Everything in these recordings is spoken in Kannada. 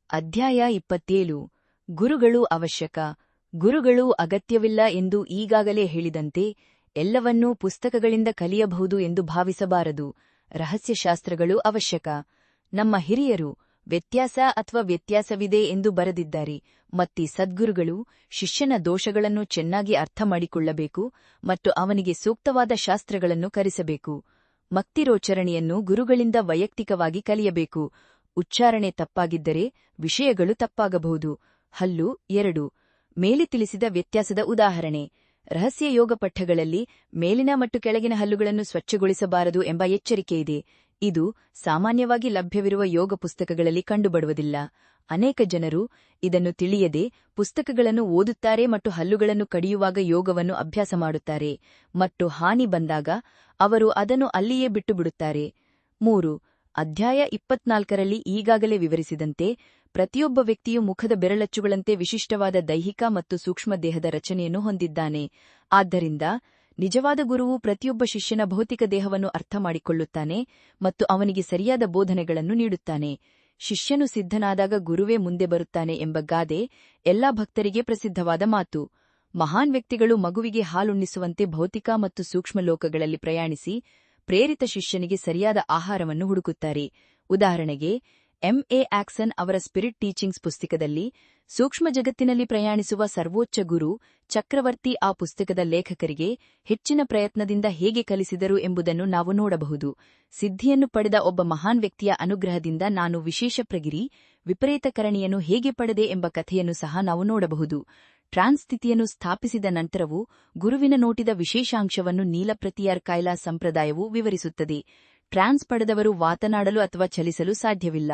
ಅಧ್ಯಾಯ 27 ಗುರುಗಳು ಅವಶ್ಯಕ. ಗುರುಗಳು ಅಗತ್ಯವಿಲ್ಲ ಎಂದು ಈಗಾಗಲೇ ಹೇಳಿದಂತೆ ಎಲ್ಲವನ್ನೂ ಪುಸ್ತಕಗಳಿಂದ ಕಲಿಯಬಹುದು ಎಂದು ಭಾವಿಸಬಾರದು. ರಹಸ್ಯಶಾಸ್ತ್ರಗಳು ಅವಶ್ಯಕ. ನಮ್ಮ ಹಿರಿಯರು ವ್ಯತ್ಯಾಸ ಅಥವಾ ವ್ಯತ್ಯಾಸವಿದೆ ಎಂದು ಬರೆದಿದ್ದಾರೆ. ಮತ್ತಿ ಸದ್ಗುರುಗಳು ಶಿಷ್ಯನ ದೋಷಗಳನ್ನು ಚೆನ್ನಾಗಿ ಅರ್ಥಮಾಡಿಕೊಳ್ಳಬೇಕು ಮತ್ತು ಅವನಿಗೆ ಸೂಕ್ತವಾದ ಶಾಸ್ತ್ರಗಳನ್ನು ಕಲಿಸಬೇಕು. ಮಕ್ತಿರೋಚ್ಚರಣೆಯನ್ನು ಗುರುಗಳಿಂದ ವೈಯಕ್ತಿಕವಾಗಿ ಕಲಿಯಬೇಕು. ಉಚ್ಚಾರಣೆ ತಪ್ಪಾಗಿದ್ದರೆ ವಿಷಯಗಳು ತಪ್ಪಾಗಬಹುದು. ಹಲ್ಲು 2 ಮೇಲೆ ತಿಳಿಸಿದ ವ್ಯತ್ಯಾಸದ ಉದಾಹರಣೆ. ರಹಸ್ಯ ಯೋಗ ಪಠ್ಯಗಳಲ್ಲಿ ಮೇಲಿನ ಮತ್ತು ಕೆಳಗಿನ ಹಲ್ಲುಗಳನ್ನು ಸ್ವಚ್ಛಗೊಳಿಸಬಾರದು ಎಂಬ ಎಚ್ಚರಿಕೆಯಿದೆ. ಇದು ಸಾಮಾನ್ಯವಾಗಿ ಲಭ್ಯವಿರುವ ಯೋಗ ಪುಸ್ತಕಗಳಲ್ಲಿ ಕಂಡುಬರುವುದಿಲ್ಲ. ಅನೇಕ ಜನರು ಇದನ್ನು ತಿಳಿಯದೆ ಪುಸ್ತಕಗಳನ್ನು ಓದುತ್ತಾರೆ ಮತ್ತು ಹಲ್ಲುಗಳನ್ನು ಕಡಿಯುವಾಗ ಯೋಗವನ್ನು ಅಭ್ಯಾಸ ಮಾಡುತ್ತಾರೆ, ಮತ್ತು ಹಾನಿ ಬಂದಾಗ ಅವರು ಅದನ್ನು ಅಲ್ಲಿಯೇ ಬಿಟ್ಟುಬಿಡುತ್ತಾರೆ. 3. ಅಧ್ಯಾಯ 24ರಲ್ಲಿ ಈಗಾಗಲೇ ವಿವರಿಸಿದಂತೆ ಪ್ರತಿಯೊಬ್ಬ ವ್ಯಕ್ತಿಯು ಮುಖದ ಬೆರಳಚ್ಚುಗಳಂತೆ ವಿಶಿಷ್ಟವಾದ ದೈಹಿಕ ಮತ್ತು ಸೂಕ್ಷ್ಮ ದೇಹದ ರಚನೆಯನ್ನು ಹೊಂದಿದ್ದಾನೆ. ಆದ್ದರಿಂದ ನಿಜವಾದ ಗುರುವು ಪ್ರತಿಯೊಬ್ಬ ಶಿಷ್ಯನ ಭೌತಿಕ ದೇಹವನ್ನು ಅರ್ಥಮಾಡಿಕೊಳ್ಳುತ್ತಾನೆ ಮತ್ತು ಅವನಿಗೆ ಸರಿಯಾದ ಬೋಧನೆಗಳನ್ನು ನೀಡುತ್ತಾನೆ. ಶಿಷ್ಯನು ಸಿದ್ಧನಾದಾಗ ಗುರುವೇ ಮುಂದೆ ಬರುತ್ತಾನೆ ಎಂಬ ಗಾದೆ ಎಲ್ಲಾ ಭಕ್ತರಿಗೆ ಪ್ರಸಿದ್ಧವಾದ ಮಾತು. ಮಹಾನ್ ವ್ಯಕ್ತಿಗಳು ಮಗುವಿಗೆ ಹಾಲುಣ್ಣಿಸುವಂತೆ ಭೌತಿಕ ಮತ್ತು ಸೂಕ್ಷ್ಮ ಲೋಕಗಳಲ್ಲಿ ಪ್ರಯಾಣಿಸಿ ಪ್ರೇರಿತ ಶಿಷ್ಯನಿಗೆ ಸರಿಯಾದ ಆಹಾರವನ್ನು ಹುಡುಕುತ್ತಾರೆ. ಉದಾಹರಣೆಗೆ, ಎಂ.ಎ. ಆಕ್ಸನ್ ಅವರ ಸ್ಪಿರಿಟ್ ಟೀಚಿಂಗ್ಸ್ ಪುಸ್ತಕದಲ್ಲಿ ಸೂಕ್ಷ್ಮ ಜಗತ್ತಿನಲ್ಲಿ ಪ್ರಯಾಣಿಸುವ ಸರ್ವೋಚ್ಚ ಗುರು ಚಕ್ರವರ್ತಿ ಆ ಪುಸ್ತಕದ ಲೇಖಕರಿಗೆ ಹೆಚ್ಚಿನ ಪ್ರಯತ್ನದಿಂದ ಹೇಗೆ ಕಲಿಸಿದರು ಎಂಬುದನ್ನು ನಾವು ನೋಡಬಹುದು. ಸಿದ್ಧಿಯನ್ನು ಪಡೆದ ಒಬ್ಬ ಮಹಾನ್ ವ್ಯಕ್ತಿಯ ಅನುಗ್ರಹದಿಂದ ನಾನು ವಿಶೇಷ ಪ್ರಗಿರಿ ವಿಪರೀತಕರಣಿಯನ್ನು ಹೇಗೆ ಪಡೆದೆ ಎಂಬ ಕಥೆಯನ್ನು ಸಹ ನಾವು ನೋಡಬಹುದು. ಟ್ರಾನ್ಸ್ ಸ್ಥಿತಿಯನ್ನು ಸ್ಥಾಪಿಸಿದ ನಂತರವೂ ಗುರುವಿನ ನೋಟಿದ ವಿಶೇಷಾಂಶವನ್ನು ನೀಲಪ್ರತಿಯಾರ್ ಕೈಲಾಸ್ ಸಂಪ್ರದಾಯವು ವಿವರಿಸುತ್ತದೆ. ಟ್ರಾನ್ಸ್ ಪಡೆದವರು ಮಾತನಾಡಲು ಅಥವಾ ಚಲಿಸಲು ಸಾಧ್ಯವಿಲ್ಲ.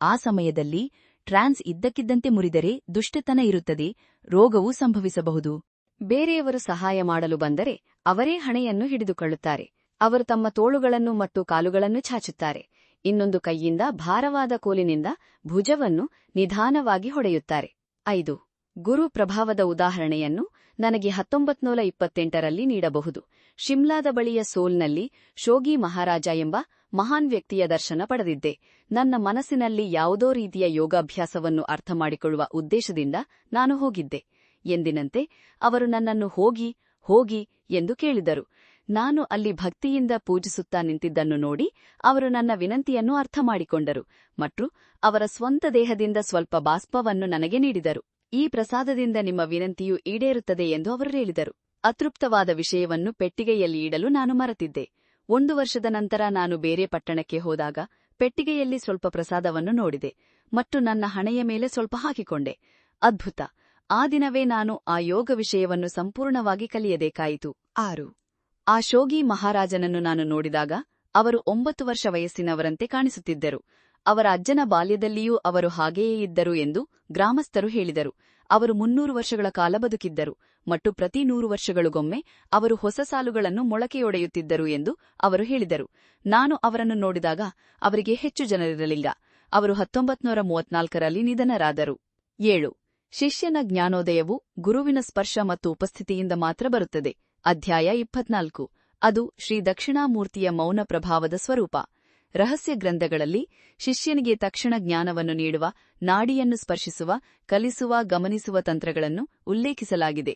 ಆ ಸಮಯದಲ್ಲಿ ಟ್ರಾನ್ಸ್ ಇದ್ದಕ್ಕಿದ್ದಂತೆ ಮುರಿದರೆ ದುಷ್ಟತನ ಇರುತ್ತದೆ, ರೋಗವೂ ಸಂಭವಿಸಬಹುದು. ಬೇರೆಯವರು ಸಹಾಯ ಮಾಡಲು ಬಂದರೆ ಅವರೇ ಹಣೆಯನ್ನು ಹಿಡಿದುಕೊಳ್ಳುತ್ತಾರೆ. ಅವರು ತಮ್ಮ ತೋಳುಗಳನ್ನು ಮತ್ತು ಕಾಲುಗಳನ್ನು ಚಾಚುತ್ತಾರೆ. ಇನ್ನೊಂದು ಕೈಯಿಂದ ಭಾರವಾದ ಕೋಲಿನಿಂದ ಭುಜವನ್ನು ನಿಧಾನವಾಗಿ ಹೊಡೆಯುತ್ತಾರೆ. 5. ಗುರು ಪ್ರಭಾವದ ಉದಾಹರಣೆಯನ್ನು ನನಗೆ 1928ರಲ್ಲಿ ನೀಡಬಹುದು. ಶಿಮ್ಲಾದ ಬಳಿಯ ಸೋಲ್ನಲ್ಲಿ ಶೋಗಿ ಮಹಾರಾಜ ಎಂಬ ಮಹಾನ್ ವ್ಯಕ್ತಿಯ ದರ್ಶನ ಪಡೆದಿದ್ದೆ. ನನ್ನ ಮನಸ್ಸಿನಲ್ಲಿ ಯಾವುದೋ ರೀತಿಯ ಯೋಗಾಭ್ಯಾಸವನ್ನು ಅರ್ಥಮಾಡಿಕೊಳ್ಳುವ ಉದ್ದೇಶದಿಂದ ನಾನು ಹೋಗಿದ್ದೆ. ಎಂದಿನಂತೆ ಅವರು ನನ್ನನ್ನು ಹೋಗಿ ಹೋಗಿ ಎಂದು ಕೇಳಿದರು. ನಾನು ಅಲ್ಲಿ ಭಕ್ತಿಯಿಂದ ಪೂಜಿಸುತ್ತಾ ನಿಂತಿದ್ದನ್ನು ನೋಡಿ ಅವರು ನನ್ನ ವಿನಂತಿಯನ್ನು ಅರ್ಥಮಾಡಿಕೊಂಡರು ಮತ್ತು ಅವರ ಸ್ವಂತ ದೇಹದಿಂದ ಸ್ವಲ್ಪ ಬಾಷ್ಪವನ್ನು ನನಗೆ ನೀಡಿದರು. ಈ ಪ್ರಸಾದದಿಂದ ನಿಮ್ಮ ವಿನಂತಿಯು ಈಡೇರುತ್ತದೆ ಎಂದು ಅವರು ಹೇಳಿದರು. ಅತೃಪ್ತವಾದ ವಿಷಯವನ್ನು ಪೆಟ್ಟಿಗೆಯಲ್ಲಿ ಇಡಲು ನಾನು ಮರೆತಿದ್ದೆ. 1 ವರ್ಷದ ನಂತರ ನಾನು ಬೇರೆ ಪಟ್ಟಣಕ್ಕೆ ಹೋದಾಗ ಪೆಟ್ಟಿಗೆಯಲ್ಲಿ ಸ್ವಲ್ಪ ಪ್ರಸಾದವನ್ನು ನೋಡಿದೆ ಮತ್ತು ನನ್ನ ಹಣೆಯ ಮೇಲೆ ಸ್ವಲ್ಪ ಹಾಕಿಕೊಂಡೆ. ಅದ್ಭುತ! ಆ ದಿನವೇ ನಾನು ಆ ಯೋಗ ವಿಷಯವನ್ನು ಸಂಪೂರ್ಣವಾಗಿ ಕಲಿಯಬೇಕಾಯಿತು. 6. ಆ ಶೋಗಿ ಮಹಾರಾಜನನ್ನು ನಾನು ನೋಡಿದಾಗ ಅವರು 9 ವರ್ಷ ವಯಸ್ಸಿನವರಂತೆ ಕಾಣಿಸುತ್ತಿದ್ದರು. ಅವರ ಅಜ್ಜನ ಬಾಲ್ಯದಲ್ಲಿಯೂ ಅವರು ಹಾಗೆಯೇ ಇದ್ದರು ಎಂದು ಗ್ರಾಮಸ್ಥರು ಹೇಳಿದರು. ಅವರು 300 ವರ್ಷಗಳ ಕಾಲ ಬದುಕಿದ್ದರು ಮತ್ತು ಪ್ರತಿ 100 ವರ್ಷಗಳಿಗೊಮ್ಮೆ ಅವರು ಹೊಸ ಸಾಲುಗಳನ್ನು ಮೊಳಕೆಯೊಡೆಯುತ್ತಿದ್ದರು ಎಂದು ಅವರು ಹೇಳಿದರು. ನಾನು ಅವರನ್ನು ನೋಡಿದಾಗ ಅವರಿಗೆ ಹೆಚ್ಚು ಜನರಿರಲಿಲ್ಲ. ಅವರು 1934ರಲ್ಲಿ ನಿಧನರಾದರು. 7. ಶಿಷ್ಯನ ಜ್ಞಾನೋದಯವು ಗುರುವಿನ ಸ್ಪರ್ಶ ಮತ್ತು ಉಪಸ್ಥಿತಿಯಿಂದ ಮಾತ್ರ ಬರುತ್ತದೆ. ಅಧ್ಯಾಯ 24. ಅದು ಶ್ರೀ ದಕ್ಷಿಣಾಮೂರ್ತಿಯ ಮೌನ ಪ್ರಭಾವದ ಸ್ವರೂಪ. ರಹಸ್ಯ ಗ್ರಂಥಗಳಲ್ಲಿ ಶಿಷ್ಯನಿಗೆ ತಕ್ಷಣ ಜ್ಞಾನವನ್ನು ನೀಡುವ, ನಾಡಿಯನ್ನು ಸ್ಪರ್ಶಿಸುವ, ಕಲಿಸುವ, ಗಮನಿಸುವ ತಂತ್ರಗಳನ್ನು ಉಲ್ಲೇಖಿಸಲಾಗಿದೆ.